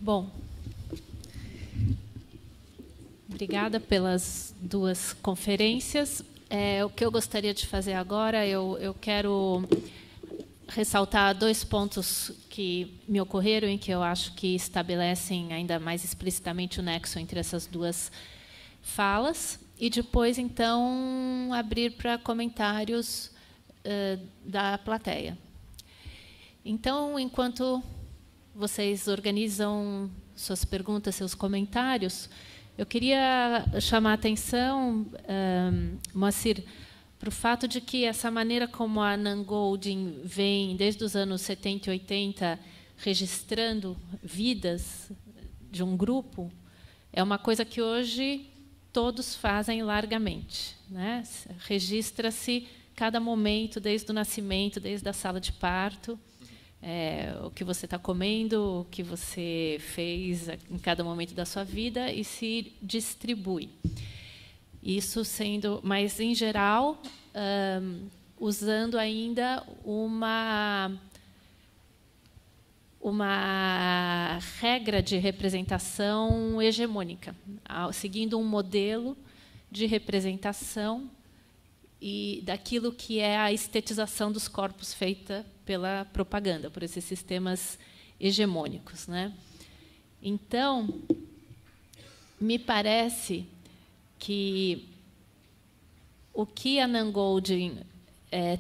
Bom, obrigada pelas duas conferências. O que eu gostaria de fazer agora, eu quero ressaltar dois pontos que me ocorreram e que eu acho que estabelecem ainda mais explicitamente o nexo entre essas duas falas, e depois, então, abrir para comentários da plateia. Então, enquanto vocês organizam suas perguntas, seus comentários, eu queria chamar a atenção, Moacir, para o fato de que essa maneira como a Nan Goldin vem, desde os anos 70 e 80, registrando vidas de um grupo, é uma coisa que hoje todos fazem largamente, né? Registra-se cada momento, desde o nascimento, desde a sala de parto, o que você está comendo, o que você fez em cada momento da sua vida, e se distribui. Isso sendo, mas em geral, usando ainda uma regra de representação hegemônica, seguindo um modelo de representação e daquilo que é a estetização dos corpos feita pela propaganda, por esses sistemas hegemônicos, né? Então, me parece que o que a Nan Goldin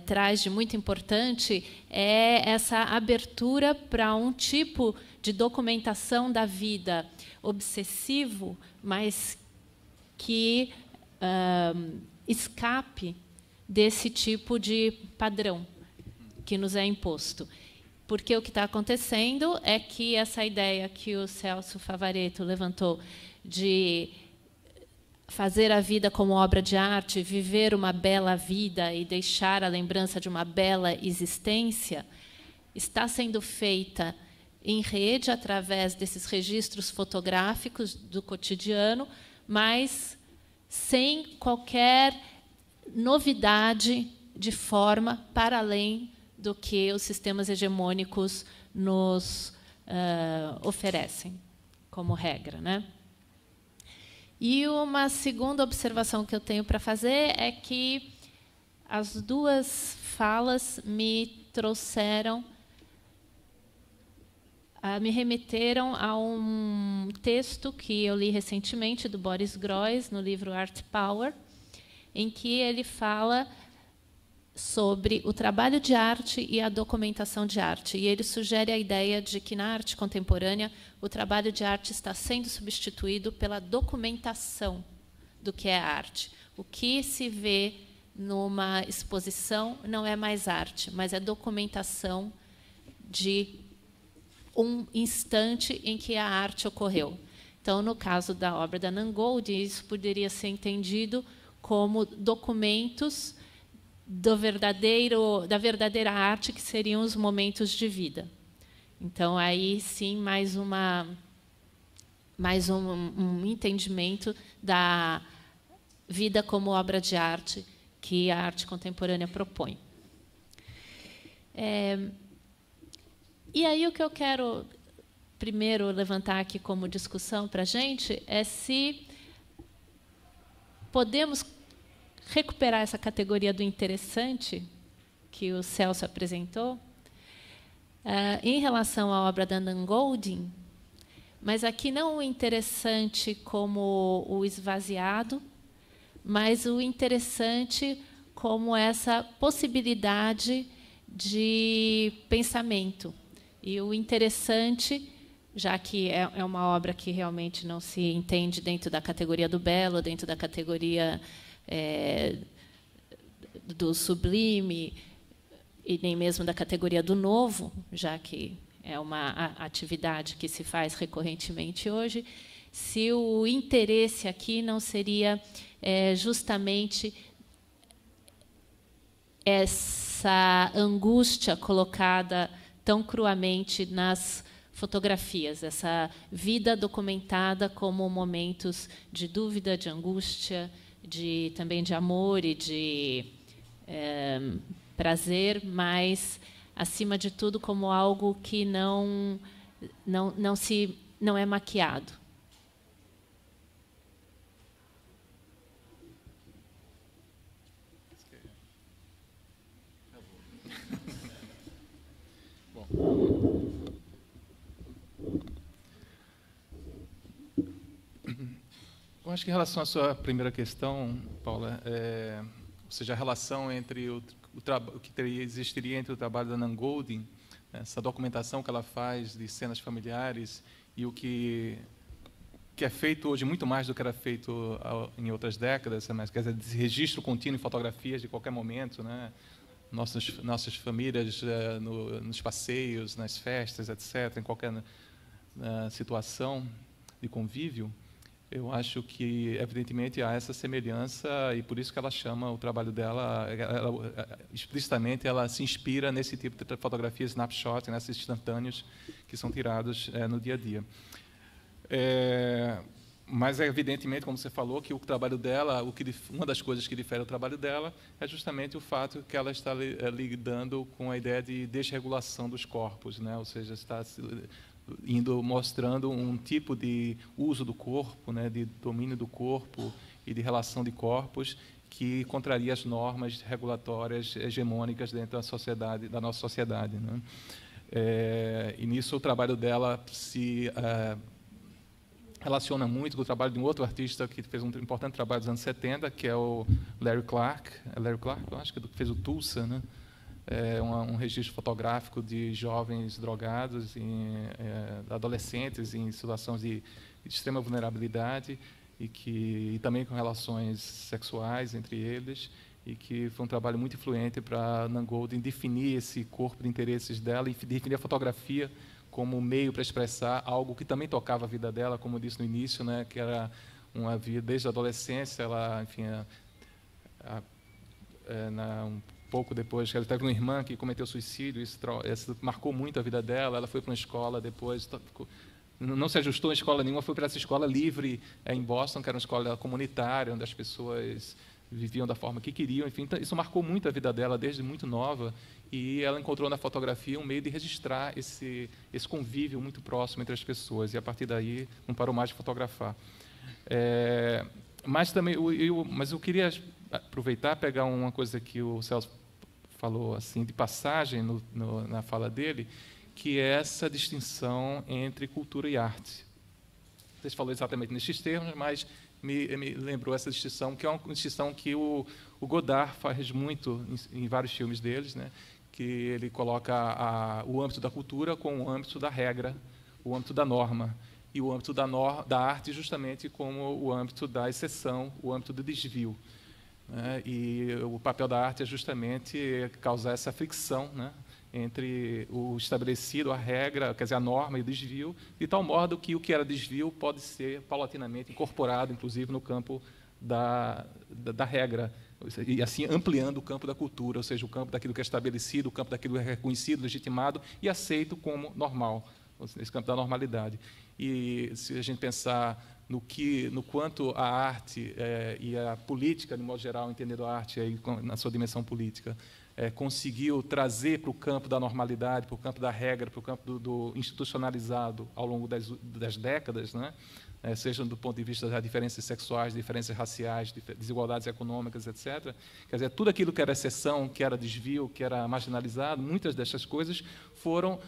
traz de muito importante é essa abertura para um tipo de documentação da vida obsessivo, mas que escape desse tipo de padrão que nos é imposto. Porque o que está acontecendo é que essa ideia que o Celso Favaretto levantou de fazer a vida como obra de arte, viver uma bela vida e deixar a lembrança de uma bela existência, está sendo feita em rede, através desses registros fotográficos do cotidiano, mas sem qualquer novidade de forma para além do que os sistemas hegemônicos nos oferecem, como regra, né? E uma segunda observação que eu tenho para fazer é que as duas falas me trouxeram, me remeteram a um texto que eu li recentemente, do Boris Groys, no livro Art Power, em que ele fala sobre o trabalho de arte e a documentação de arte. E ele sugere a ideia de que, na arte contemporânea, o trabalho de arte está sendo substituído pela documentação do que é arte. O que se vê numa exposição não é mais arte, mas é documentação de um instante em que a arte ocorreu. Então, no caso da obra da Nan Goldin, isso poderia ser entendido como documentos da verdadeira arte, que seriam os momentos de vida. Então, aí sim, mais um entendimento da vida como obra de arte que a arte contemporânea propõe. E aí o que eu quero primeiro levantar aqui como discussão para a gente é se podemos recuperar essa categoria do interessante que o Celso apresentou em relação à obra da Nan Goldin, mas aqui não o interessante como o esvaziado, mas o interessante como essa possibilidade de pensamento. E o interessante, já que é uma obra que realmente não se entende dentro da categoria do belo, dentro da categoria do sublime, e nem mesmo da categoria do novo, já que é uma atividade que se faz recorrentemente hoje, se o interesse aqui não seria justamente essa angústia colocada tão cruamente nas fotografias, essa vida documentada como momentos de dúvida, de angústia, também de amor e de prazer, mas, acima de tudo, como algo que não se não é maquiado. Eu acho que em relação à sua primeira questão, Paula, ou seja, a relação entre o que existiria entre o trabalho da Nan Goldin, essa documentação que ela faz de cenas familiares e o que é feito hoje muito mais do que era feito em outras décadas, mas quer dizer, esse registro contínuo em fotografias de qualquer momento, né? Nossas famílias nos passeios, nas festas, etc., em qualquer situação de convívio. Eu acho que, evidentemente, há essa semelhança e por isso que ela chama o trabalho dela, explicitamente, ela se inspira nesse tipo de fotografia snapshot, nesses instantâneos que são tirados no dia a dia. Mas, evidentemente, como você falou, que o trabalho dela, uma das coisas que difere o trabalho dela é justamente o fato que ela está lidando com a ideia de desregulação dos corpos, né? Ou seja, está mostrando um tipo de uso do corpo, né, de domínio do corpo e de relação de corpos que contraria as normas regulatórias hegemônicas dentro da sociedade, da nossa sociedade, né? E nisso o trabalho dela se relaciona muito com o trabalho de um outro artista que fez um importante trabalho dos anos 70, que é o Larry Clark. É Larry Clark, eu acho que fez o Tulsa, né? Um registro fotográfico de jovens drogados, adolescentes em situações de extrema vulnerabilidade e também com relações sexuais entre eles, e que foi um trabalho muito influente para Nan Goldin definir esse corpo de interesses dela e definir a fotografia como meio para expressar algo que também tocava a vida dela, como eu disse no início, né, que era uma vida desde a adolescência, ela, enfim, um pouco depois, que ela teve uma irmã que cometeu suicídio, isso marcou muito a vida dela. Ela foi para uma escola depois, não se ajustou em escola nenhuma, foi para essa escola livre em Boston, que era uma escola comunitária, onde as pessoas viviam da forma que queriam. Enfim, então, isso marcou muito a vida dela desde muito nova, e ela encontrou na fotografia um meio de registrar esse convívio muito próximo entre as pessoas, e a partir daí não parou mais de fotografar. Mas eu queria aproveitar, pegar uma coisa que o Celso falou assim de passagem na fala dele, que é essa distinção entre cultura e arte. Você falou exatamente nesses termos, mas me lembrou essa distinção, que é uma distinção que o Godard faz muito em vários filmes deles, né? Que ele coloca o âmbito da cultura com o âmbito da regra, o âmbito da norma, e o âmbito da arte justamente como o âmbito da exceção, o âmbito do desvio. E o papel da arte é justamente causar essa fricção, né, entre o estabelecido, a regra, quer dizer, a norma e o desvio, de tal modo que o que era desvio pode ser paulatinamente incorporado, inclusive, no campo da regra, e assim ampliando o campo da cultura, ou seja, o campo daquilo que é estabelecido, o campo daquilo que é reconhecido, legitimado e aceito como normal, nesse campo da normalidade. E se a gente pensar no quanto a arte e a política, de modo geral, entendendo a arte aí, na sua dimensão política, conseguiu trazer para o campo da normalidade, para o campo da regra, para o campo do institucionalizado ao longo das décadas, né? Seja do ponto de vista das diferenças sexuais, diferenças raciais, desigualdades econômicas, etc. Quer dizer, tudo aquilo que era exceção, que era desvio, que era marginalizado, muitas dessas coisas foram,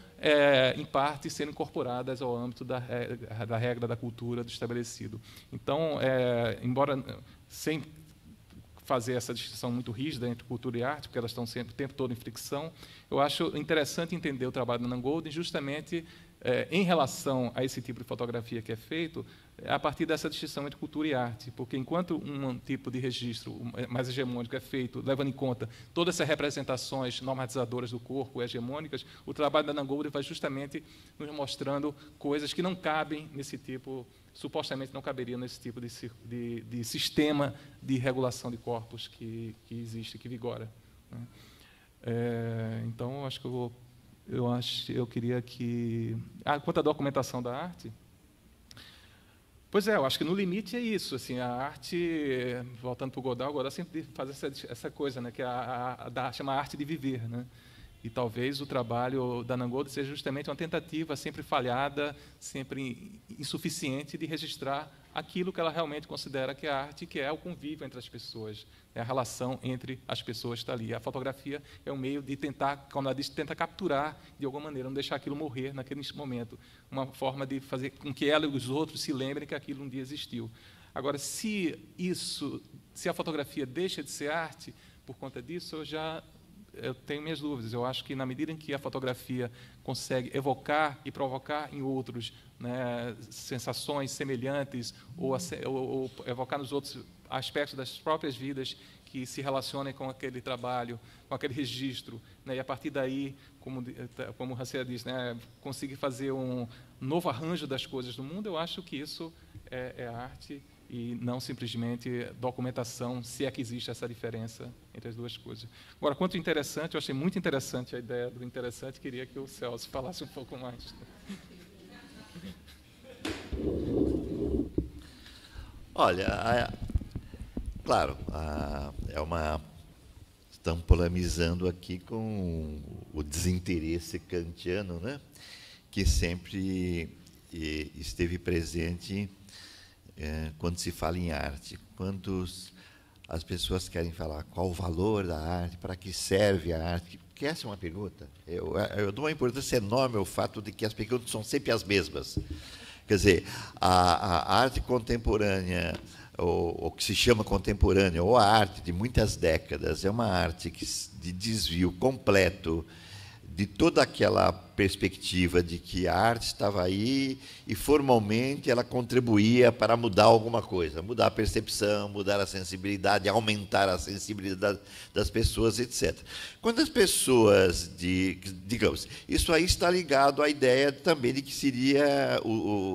em parte, sendo incorporadas ao âmbito da regra, da cultura, do estabelecido. Então, embora sem fazer essa distinção muito rígida entre cultura e arte, porque elas estão sempre o tempo todo em fricção, eu acho interessante entender o trabalho da Nan Goldin justamente em relação a esse tipo de fotografia que é feito, a partir dessa distinção entre cultura e arte, porque enquanto um tipo de registro mais hegemônico é feito, levando em conta todas essas representações normatizadoras do corpo hegemônicas, o trabalho da Nan Goldin vai justamente nos mostrando coisas que não cabem nesse tipo, supostamente não caberiam nesse tipo de sistema de regulação de corpos que existe, que vigora, né? Então, acho que eu queria que... quanto à documentação da arte, pois eu acho que no limite é isso. Assim, a arte, voltando para o Godard sempre faz essa coisa, né, que chama a arte de viver, né? E talvez o trabalho da Nangold seja justamente uma tentativa sempre falhada, sempre insuficiente de registrar aquilo que ela realmente considera que é arte, que é o convívio entre as pessoas, é a relação entre as pessoas que está ali. A fotografia é um meio de tentar, como ela diz, tenta capturar de alguma maneira, não deixar aquilo morrer naquele momento, uma forma de fazer com que ela e os outros se lembrem que aquilo um dia existiu. Agora, se a fotografia deixa de ser arte por conta disso, eu tenho minhas dúvidas. Eu acho que, na medida em que a fotografia consegue evocar e provocar em outros, né, sensações semelhantes ou evocar nos outros aspectos das próprias vidas que se relacionem com aquele trabalho, com aquele registro, né, e, a partir daí, como o Racia diz, né, conseguir fazer um novo arranjo das coisas do mundo, eu acho que isso é arte e não simplesmente documentação, se é que existe essa diferença entre as duas coisas. Agora, quanto interessante, eu achei muito interessante a ideia do interessante, queria que o Celso falasse um pouco mais. Olha, claro, estamos polemizando aqui com o desinteresse kantiano, né, que sempre esteve presente quando se fala em arte. Quando as pessoas querem falar qual o valor da arte, para que serve a arte, porque essa é uma pergunta. Eu dou uma importância enorme ao fato de que as perguntas são sempre as mesmas. Quer dizer, a arte contemporânea, ou que se chama contemporânea, ou a arte de muitas décadas, é uma arte de desvio completo de toda aquela perspectiva de que a arte estava aí e, formalmente, ela contribuía para mudar alguma coisa, mudar a percepção, mudar a sensibilidade, aumentar a sensibilidade das pessoas, etc. Quando as pessoas, digamos, isso aí está ligado à ideia também de que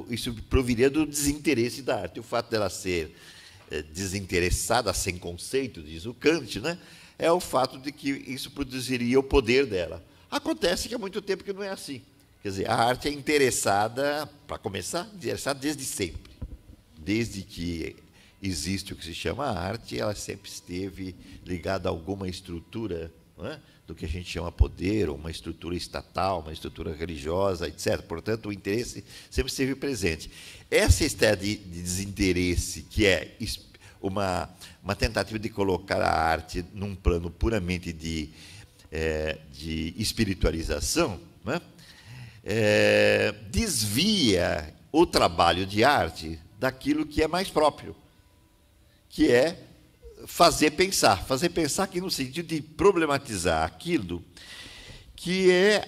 isso proviria do desinteresse da arte. O fato dela ser desinteressada, sem conceito, diz o Kant, né, é o fato de que isso produziria o poder dela. Acontece que há muito tempo que não é assim. Quer dizer, a arte é interessada, para começar, interessada desde sempre. Desde que existe o que se chama arte, ela sempre esteve ligada a alguma estrutura, não é, do que a gente chama poder, ou uma estrutura estatal, uma estrutura religiosa, etc. Portanto, o interesse sempre esteve presente. Essa ideia de desinteresse, que é uma tentativa de colocar a arte num plano puramente de espiritualização, né, desvia o trabalho de arte daquilo que é mais próprio, que é fazer pensar aqui no sentido de problematizar aquilo que é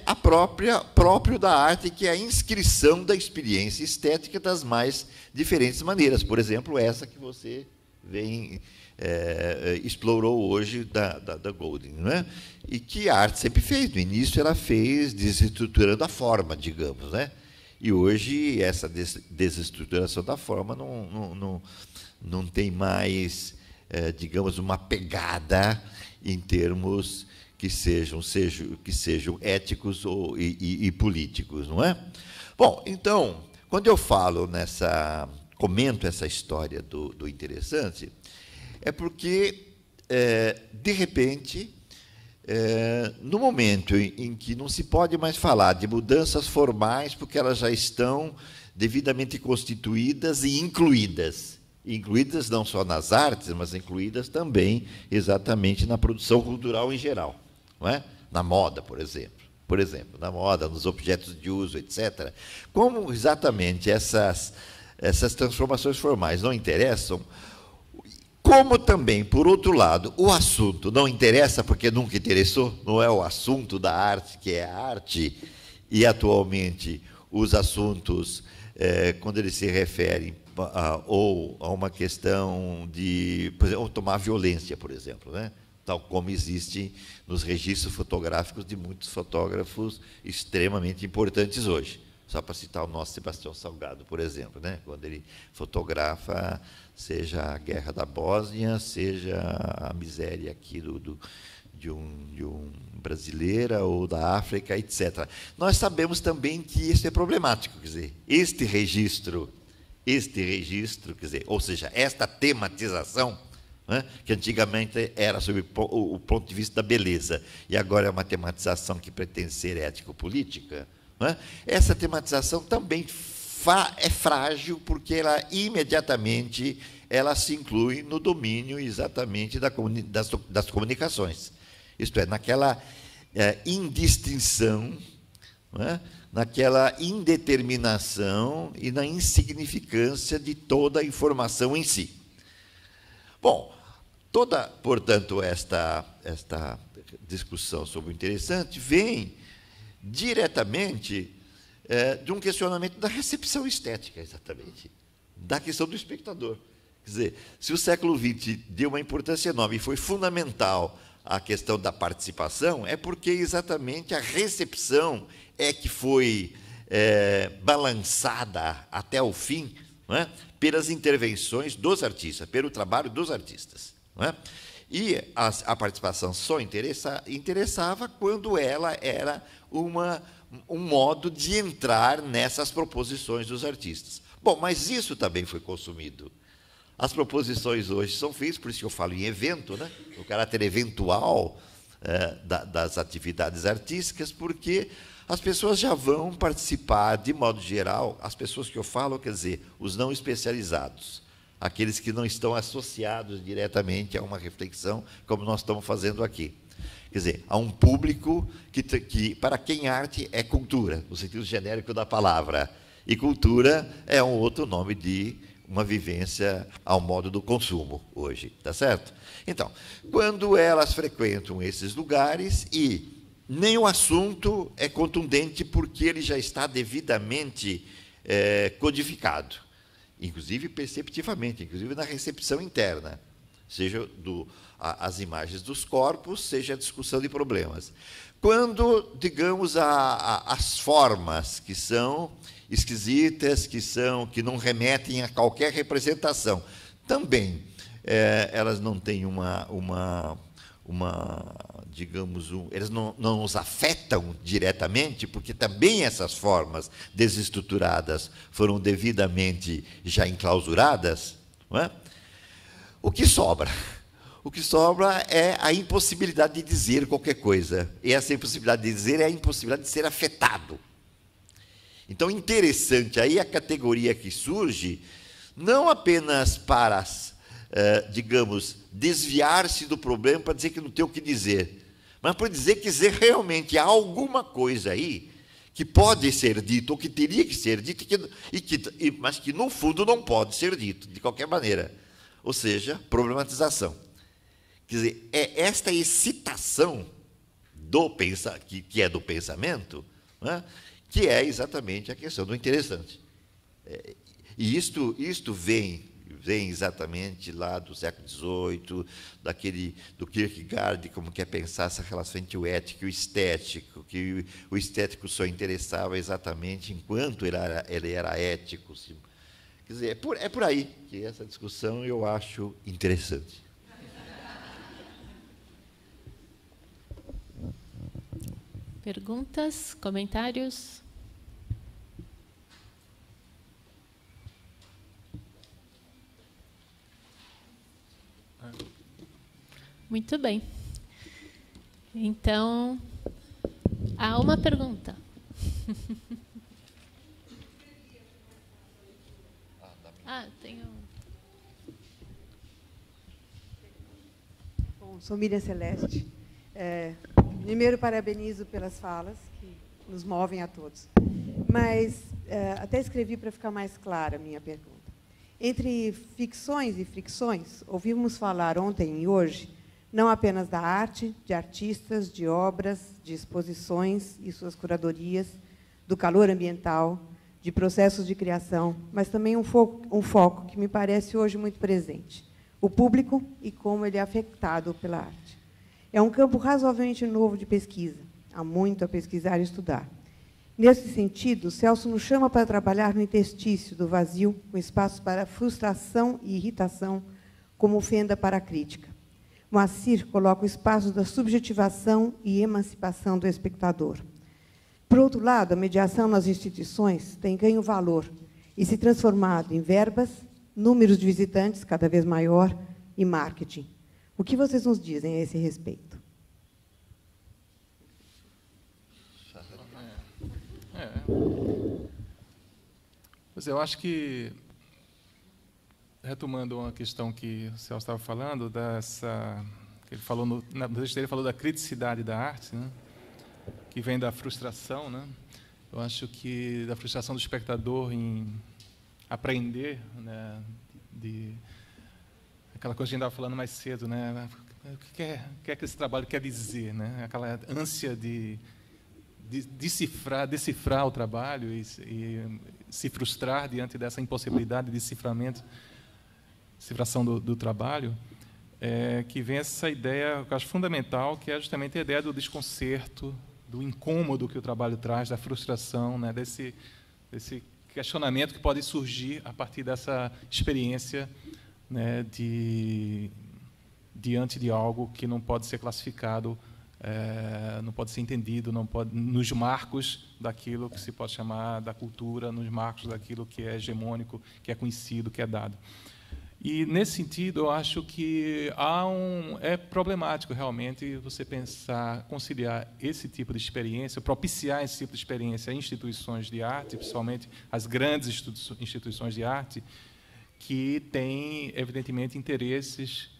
próprio da arte, que é a inscrição da experiência estética das mais diferentes maneiras. Por exemplo, essa que você explorou hoje da Golding, não é? E que a arte sempre fez. No início ela fez desestruturando a forma, digamos, né? E hoje essa desestruturação da forma não tem mais, digamos, uma pegada em termos que sejam éticos e políticos, não é? Bom, então, quando eu comento essa história do interessante, é porque, de repente, no momento em que não se pode mais falar de mudanças formais, porque elas já estão devidamente constituídas e incluídas não só nas artes, mas incluídas também exatamente na produção cultural em geral, não é? Na moda, por exemplo, na moda, nos objetos de uso, etc. Como exatamente essas transformações formais não interessam, como também, por outro lado, o assunto não interessa porque nunca interessou, não é o assunto da arte que é a arte, e atualmente os assuntos, quando eles se referem ou a uma questão de, por exemplo, tomar a violência, por exemplo, né? Tal como existe nos registros fotográficos de muitos fotógrafos extremamente importantes hoje. Só para citar o nosso Sebastião Salgado, por exemplo, né? Quando ele fotografa, seja a guerra da Bósnia, seja a miséria aqui de um brasileira ou da África, etc. Nós sabemos também que isso é problemático, quer dizer, este registro, quer dizer, ou seja, esta tematização né? Que antigamente era sob o ponto de vista da beleza, e agora é uma tematização que pretende ser ético-política, né? Essa tematização também é frágil, porque ela imediatamente ela se inclui no domínio exatamente das comunicações. Isto é, naquela indistinção, né? Naquela indeterminação e na insignificância de toda a informação em si. Bom, portanto, esta discussão sobre o interessante vem diretamente de um questionamento da recepção estética, exatamente, da questão do espectador. Quer dizer, se o século XX deu uma importância enorme e foi fundamental à questão da participação, é porque exatamente a recepção é que foi balançada até o fim, não é? Pelas intervenções dos artistas, pelo trabalho dos artistas. Não é? E a participação só interessava quando ela era um modo de entrar nessas proposições dos artistas. Bom, mas isso também foi consumido. As proposições hoje são feitas, por isso que eu falo em evento, né? O caráter eventual das atividades artísticas, porque as pessoas já vão participar, de modo geral, as pessoas que eu falo, quer dizer, os não especializados, aqueles que não estão associados diretamente a uma reflexão, como nós estamos fazendo aqui. Quer dizer, a um público que para quem arte é cultura, no sentido genérico da palavra, e cultura é um outro nome de uma vivência ao modo do consumo hoje, tá certo? Então, quando elas frequentam esses lugares e nem o assunto é contundente porque ele já está devidamente codificado, inclusive perceptivamente, inclusive na recepção interna, seja as imagens dos corpos, seja a discussão de problemas. Quando, digamos, as formas que são esquisitas, que não remetem a qualquer representação, também elas não têm digamos, eles não nos afetam diretamente, porque também essas formas desestruturadas foram devidamente já enclausuradas, não é? O que sobra? O que sobra é a impossibilidade de dizer qualquer coisa. E essa impossibilidade de dizer é a impossibilidade de ser afetado. Então, interessante, aí a categoria que surge, não apenas para, digamos, desviar-se do problema para dizer que não tem o que dizer, mas para dizer que realmente há alguma coisa aí que pode ser dito, ou que teria que ser dito, mas que, no fundo, não pode ser dito, de qualquer maneira. Ou seja, problematização. Quer dizer, é esta excitação que é do pensamento, né, que é exatamente a questão do interessante. E isto vem exatamente lá do século XVIII, do Kierkegaard, como quer pensar essa relação entre o ético e o estético, que o estético só interessava exatamente enquanto ele era ético. Quer dizer, é por aí que essa discussão eu acho interessante. Perguntas, comentários? Muito bem. Então, há uma pergunta. Tenho. Bom, sou Miriam Celeste. Primeiro, parabenizo pelas falas, que nos movem a todos. Mas até escrevi para ficar mais clara a minha pergunta. Entre ficções e fricções, ouvimos falar ontem e hoje, não apenas da arte, de artistas, de obras, de exposições e suas curadorias, do calor ambiental, de processos de criação, mas também um foco que me parece hoje muito presente, o público e como ele é afetado pela arte. É um campo razoavelmente novo de pesquisa, há muito a pesquisar e estudar. Nesse sentido, Celso nos chama para trabalhar no interstício do vazio, com espaços para frustração e irritação, como fenda para a crítica. Moacir coloca o espaço da subjetivação e emancipação do espectador. Por outro lado, a mediação nas instituições tem ganho valor e se transformado em verbas, números de visitantes cada vez maior, e marketing. O que vocês nos dizem a esse respeito? Pois eu acho que, retomando uma questão que o Celso estava falando, que ele falou no texto dele, falou da criticidade da arte, né, que vem da frustração, né? Eu acho que da frustração do espectador em aprender, né, aquela coisa que a gente estava falando mais cedo, né? O que é que esse trabalho quer dizer, né? Aquela ânsia de decifrar o trabalho e se frustrar diante dessa impossibilidade de decifração do trabalho, que vem essa ideia, que eu acho fundamental, que é justamente a ideia do desconcerto, do incômodo que o trabalho traz, da frustração, né, desse questionamento que pode surgir a partir dessa experiência, né, diante de algo que não pode ser classificado, não pode ser entendido, não pode, nos marcos daquilo que se pode chamar da cultura, nos marcos daquilo que é hegemônico, que é conhecido, que é dado. E, nesse sentido, eu acho que é problemático, realmente, você pensar, conciliar esse tipo de experiência, propiciar esse tipo de experiência em instituições de arte, principalmente as grandes instituições de arte, que têm, evidentemente, interesses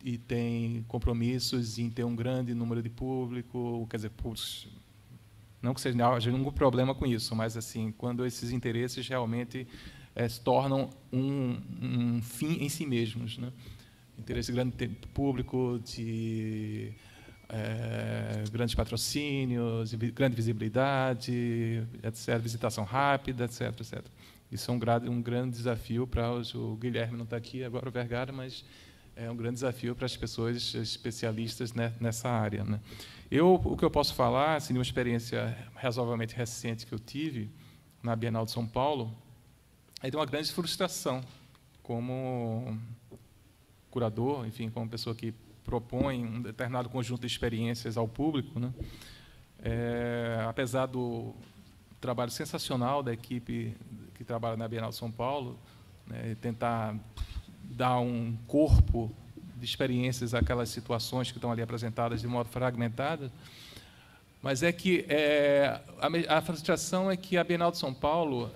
e têm compromissos em ter um grande número de público, quer dizer, não que haja nenhum problema com isso, mas, assim, quando esses interesses realmente se tornam um fim em si mesmos, né? Interesse grande público, de grandes patrocínios, grande visibilidade, etc., visitação rápida, etc., etc. Isso é um grande desafio para o Guilherme não está aqui agora, o Vergara, mas é um grande desafio para as pessoas especialistas, né, nessa área, né? O que eu posso falar, assim, de uma experiência razoavelmente recente que eu tive na Bienal de São Paulo, é de uma grande frustração como curador, enfim, como pessoa que propõe um determinado conjunto de experiências ao público, né? Apesar do trabalho sensacional da equipe que trabalha na Bienal de São Paulo, né, tentar dar um corpo de experiências àquelas situações que estão ali apresentadas de modo fragmentado, mas é que a frustração é que a Bienal de São Paulo,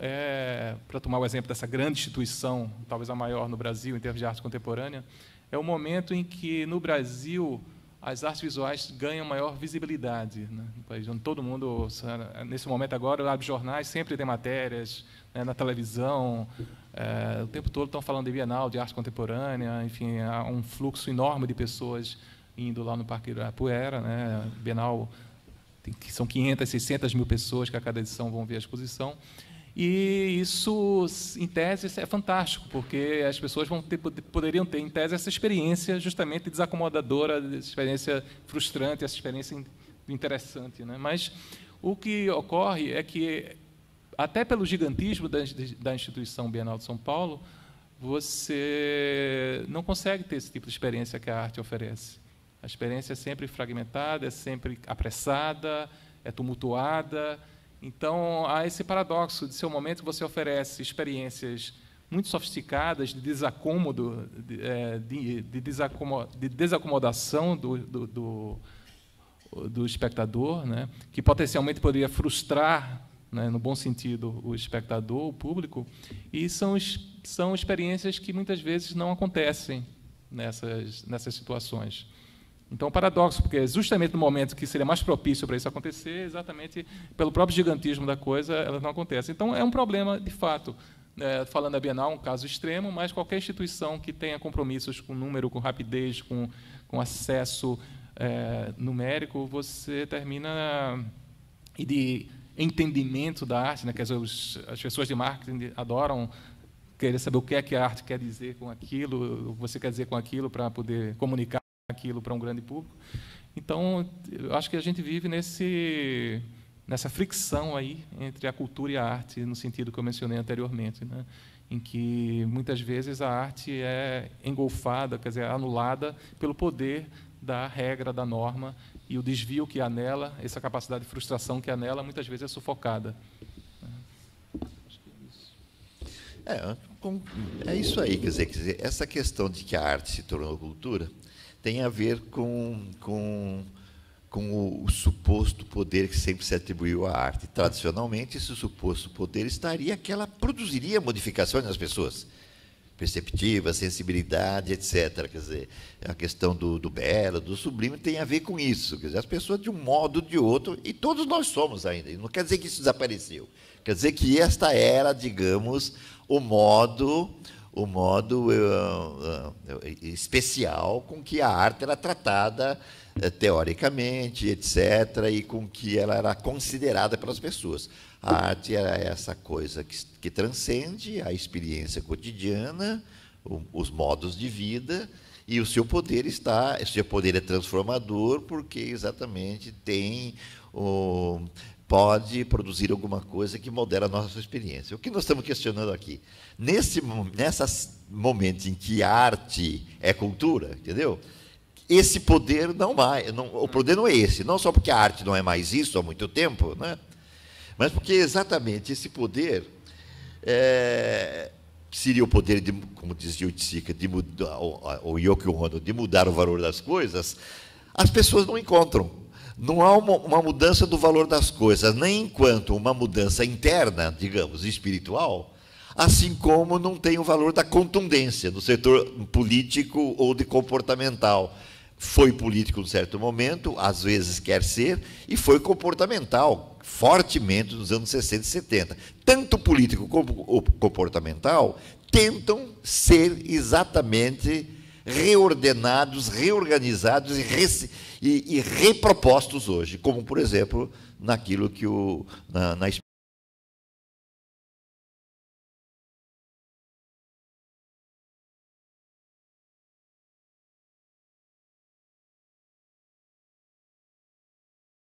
para tomar o exemplo dessa grande instituição, talvez a maior no Brasil em termos de arte contemporânea, é o momento em que, no Brasil, as artes visuais ganham maior visibilidade, né? No país, onde todo mundo, nesse momento agora, abre jornais, sempre tem matérias, né, na televisão, o tempo todo estão falando de Bienal, de arte contemporânea, enfim, há um fluxo enorme de pessoas indo lá no Parque Ibirapuera, né? Bienal, que são 500, 600 mil pessoas que a cada edição vão ver a exposição. E isso, em tese, é fantástico, porque as pessoas poderiam ter, em tese, essa experiência justamente desacomodadora, essa experiência frustrante, essa experiência interessante, né? Mas o que ocorre é que, até pelo gigantismo da instituição Bienal de São Paulo, você não consegue ter esse tipo de experiência que a arte oferece. A experiência é sempre fragmentada, é sempre apressada, é tumultuada. Então, há esse paradoxo de ser um momento que você oferece experiências muito sofisticadas de desacômodo, de desacomodação do espectador, né, que potencialmente poderia frustrar, né, no bom sentido, o espectador, o público, e são experiências que muitas vezes não acontecem nessas situações. Então, um paradoxo, porque justamente no momento que seria mais propício para isso acontecer, exatamente pelo próprio gigantismo da coisa, ela não acontece. Então, é um problema, de fato. Falando da Bienal, um caso extremo, mas qualquer instituição que tenha compromissos com número, com rapidez, com acesso numérico, você termina... E de entendimento da arte, né? Quer dizer, as pessoas de marketing adoram querer saber o que é que a arte quer dizer com aquilo, o que você quer dizer com aquilo para poder comunicar aquilo para um grande público. Então, eu acho que a gente vive nessa fricção aí entre a cultura e a arte, no sentido que eu mencionei anteriormente, né? Em que, muitas vezes, a arte é engolfada, quer dizer, anulada pelo poder da regra, da norma, e o desvio que há nela, essa capacidade de frustração que há nela, muitas vezes é sufocada. Acho que é isso. É isso aí, quer dizer, essa questão de que a arte se tornou cultura tem a ver com o suposto poder que sempre se atribuiu à arte. Tradicionalmente, esse suposto poder estaria que ela produziria modificações nas pessoas, perceptiva, sensibilidade, etc. Quer dizer, a questão do belo, do sublime, tem a ver com isso. Quer dizer, as pessoas, de um modo ou de outro, e todos nós somos ainda, não quer dizer que isso desapareceu, quer dizer que esta era, digamos, o modo especial com que a arte era tratada teoricamente, etc., e com que ela era considerada pelas pessoas. A arte era essa coisa que transcende a experiência cotidiana, os modos de vida, e o seu poder é transformador, porque exatamente pode produzir alguma coisa que modela a nossa experiência. O que nós estamos questionando aqui? Nesses momentos em que a arte é cultura, entendeu? Esse poder o poder não é esse, não só porque a arte não é mais isso há muito tempo, né? Mas porque exatamente esse poder seria o poder, como dizia o Tshika, de mudar, o Yoko Ono, de mudar o valor das coisas, as pessoas não encontram. Não há uma mudança do valor das coisas, nem enquanto uma mudança interna, digamos, espiritual, assim como não tem o valor da contundência no setor político ou de comportamental. Foi político em certo momento, às vezes quer ser, e foi comportamental, fortemente nos anos 60 e 70. Tanto político como comportamental tentam ser exatamente reordenados, reorganizados e repropostos hoje, como, por exemplo, naquilo que na